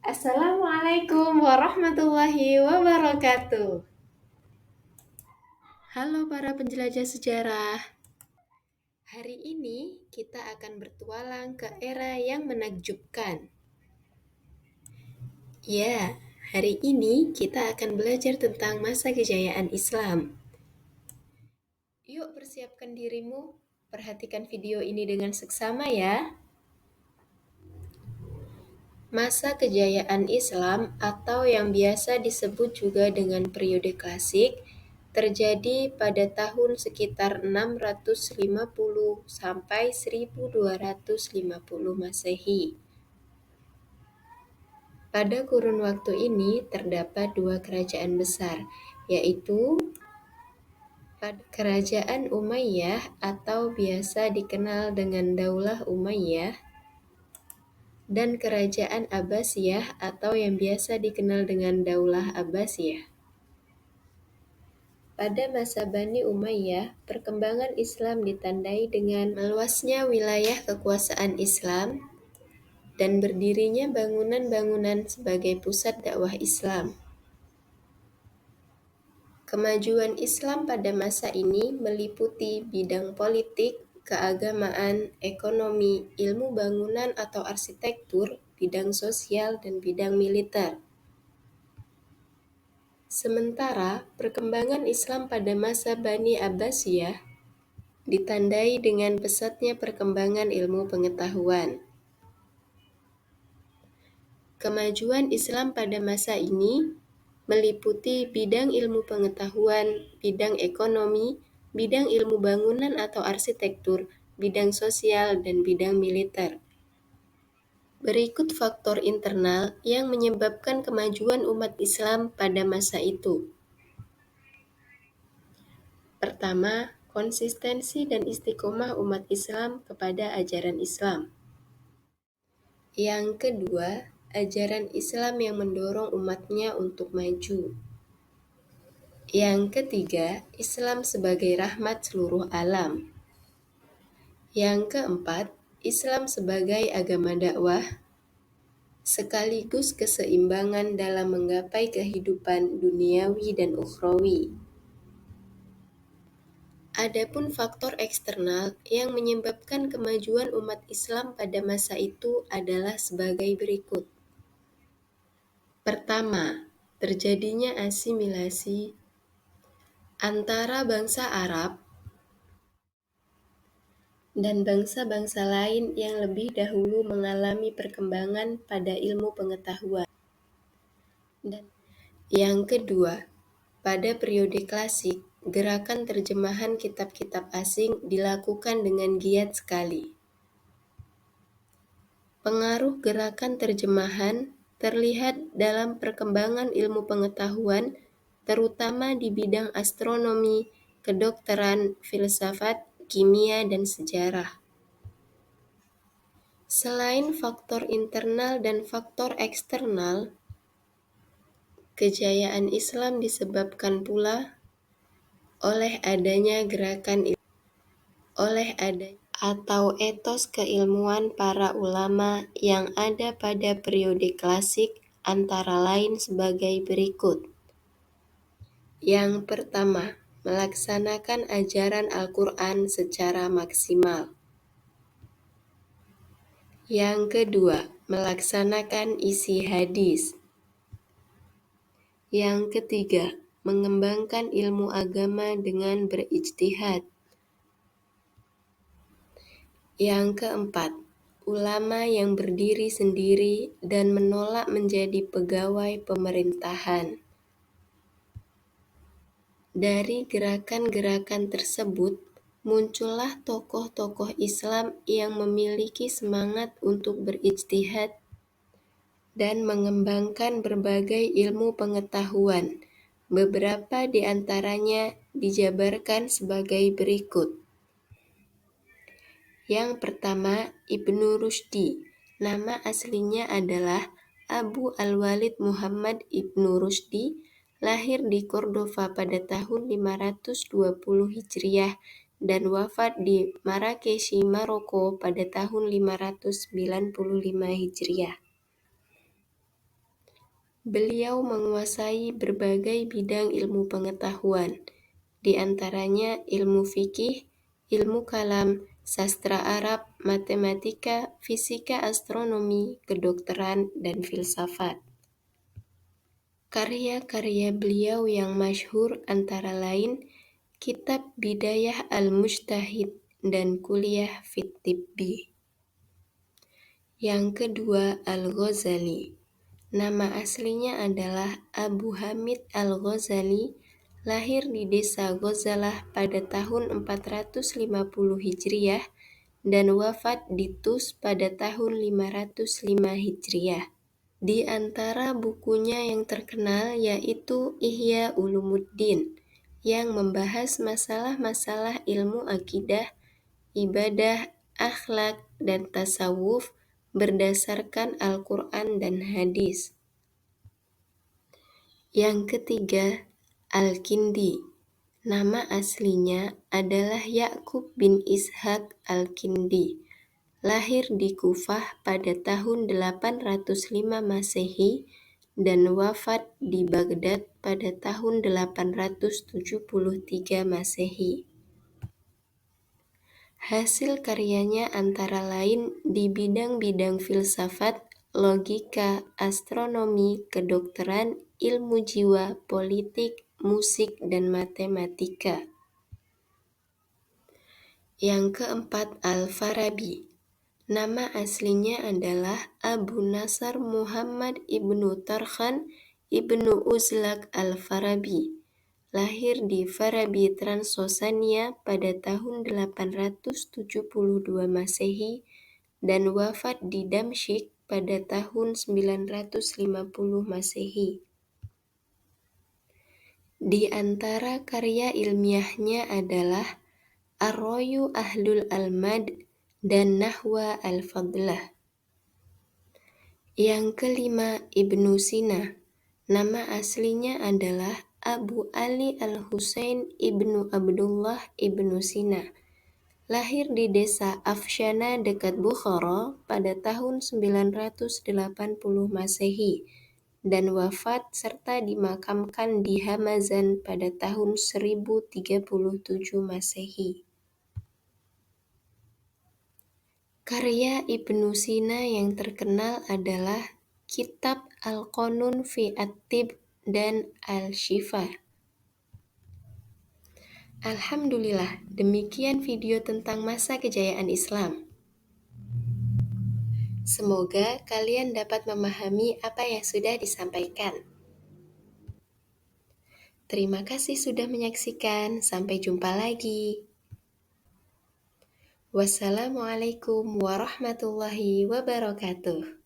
Assalamualaikum warahmatullahi wabarakatuh. Halo para penjelajah sejarah. Hari ini kita akan bertualang ke era yang menakjubkan. Ya, hari ini kita akan belajar tentang masa kejayaan Islam. Yuk persiapkan dirimu, perhatikan video ini dengan seksama ya. Masa kejayaan Islam atau yang biasa disebut juga dengan periode klasik terjadi pada tahun sekitar 650 sampai 1250 Masehi. Pada kurun waktu ini terdapat dua kerajaan besar, yaitu Kerajaan Umayyah atau biasa dikenal dengan Daulah Umayyah dan Kerajaan Abbasiyah atau yang biasa dikenal dengan Daulah Abbasiyah. Pada masa Bani Umayyah, perkembangan Islam ditandai dengan meluasnya wilayah kekuasaan Islam dan berdirinya bangunan-bangunan sebagai pusat dakwah Islam. Kemajuan Islam pada masa ini meliputi bidang politik, keagamaan, ekonomi, ilmu bangunan atau arsitektur, bidang sosial, dan bidang militer. Sementara perkembangan Islam pada masa Bani Abbasiyah ditandai dengan pesatnya perkembangan ilmu pengetahuan. Kemajuan Islam pada masa ini meliputi bidang ilmu pengetahuan, bidang ekonomi, bidang ilmu bangunan atau arsitektur, bidang sosial, dan bidang militer. Berikut faktor internal yang menyebabkan kemajuan umat Islam pada masa itu. Pertama, konsistensi dan istiqomah umat Islam kepada ajaran Islam. Yang kedua, ajaran Islam yang mendorong umatnya untuk maju. Yang ketiga, Islam sebagai rahmat seluruh alam. Yang keempat, Islam sebagai agama dakwah, sekaligus keseimbangan dalam menggapai kehidupan duniawi dan ukhrawi. Adapun faktor eksternal yang menyebabkan kemajuan umat Islam pada masa itu adalah sebagai berikut. Pertama, terjadinya asimilasi antara bangsa Arab dan bangsa-bangsa lain yang lebih dahulu mengalami perkembangan pada ilmu pengetahuan. Dan yang kedua, pada periode klasik, gerakan terjemahan kitab-kitab asing dilakukan dengan giat sekali. Pengaruh gerakan terjemahan terlihat dalam perkembangan ilmu pengetahuan, terutama di bidang astronomi, kedokteran, filsafat, kimia, dan sejarah. Selain faktor internal dan faktor eksternal, kejayaan Islam disebabkan pula oleh adanya atau etos keilmuan para ulama yang ada pada periode klasik antara lain sebagai berikut. Yang pertama, melaksanakan ajaran Al-Quran secara maksimal. Yang kedua, melaksanakan isi hadis. Yang ketiga, mengembangkan ilmu agama dengan berijtihad. Yang keempat, ulama yang berdiri sendiri dan menolak menjadi pegawai pemerintahan. Dari gerakan-gerakan tersebut, muncullah tokoh-tokoh Islam yang memiliki semangat untuk berijtihad dan mengembangkan berbagai ilmu pengetahuan. Beberapa di antaranya dijabarkan sebagai berikut. Yang pertama, Ibnu Rushdi. Nama aslinya adalah Abu Al-Walid Muhammad Ibnu Rushdi, lahir di Cordova pada tahun 520 Hijriah dan wafat di Marrakesh, Maroko pada tahun 595 Hijriah. Beliau menguasai berbagai bidang ilmu pengetahuan, di antaranya ilmu fikih, ilmu kalam, sastra Arab, matematika, fisika, astronomi, kedokteran, dan filsafat. Karya-karya beliau yang masyhur antara lain Kitab Bidayah Al-Mujtahid dan Kuliah Fit Tibbi. Yang kedua, Al-Ghazali. Nama aslinya adalah Abu Hamid Al-Ghazali, lahir di desa Ghazalah pada tahun 450 Hijriah dan wafat di Tus pada tahun 505 Hijriah. Di antara bukunya yang terkenal yaitu Ihya Ulumuddin, yang membahas masalah-masalah ilmu akidah, ibadah, akhlak, dan tasawuf berdasarkan Al-Quran dan hadis. Yang ketiga, Al-Kindi. Nama aslinya adalah Ya'qub bin Ishaq Al-Kindi, lahir di Kufah pada tahun 805 Masehi dan wafat di Baghdad pada tahun 873 Masehi. Hasil karyanya antara lain di bidang-bidang filsafat, logika, astronomi, kedokteran, ilmu jiwa, politik, musik, dan matematika. Yang keempat, Al-Farabi. Nama aslinya adalah Abu Nasr Muhammad ibnu Tarkhan ibnu Uzlak Al-Farabi, lahir di Farabi, Transosania pada tahun 872 Masehi dan wafat di Damsyik pada tahun 950 Masehi. Di antara karya ilmiahnya adalah Ar-Rayu Ahlul Almad dan Nahwa Al-Fadlah. Yang kelima, Ibnu Sina. Nama aslinya adalah Abu Ali Al-Husain ibnu Abdullah ibnu Sina, lahir di desa Afshana dekat Bukhara pada tahun 980 Masehi dan wafat serta dimakamkan di Hamazan pada tahun 1037 Masehi. Karya Ibnu Sina yang terkenal adalah Kitab Al-Qanun fi At-Tib dan Al-Shifa. Alhamdulillah, demikian video tentang masa kejayaan Islam. Semoga kalian dapat memahami apa yang sudah disampaikan. Terima kasih sudah menyaksikan. Sampai jumpa lagi. Wassalamualaikum warahmatullahi wabarakatuh.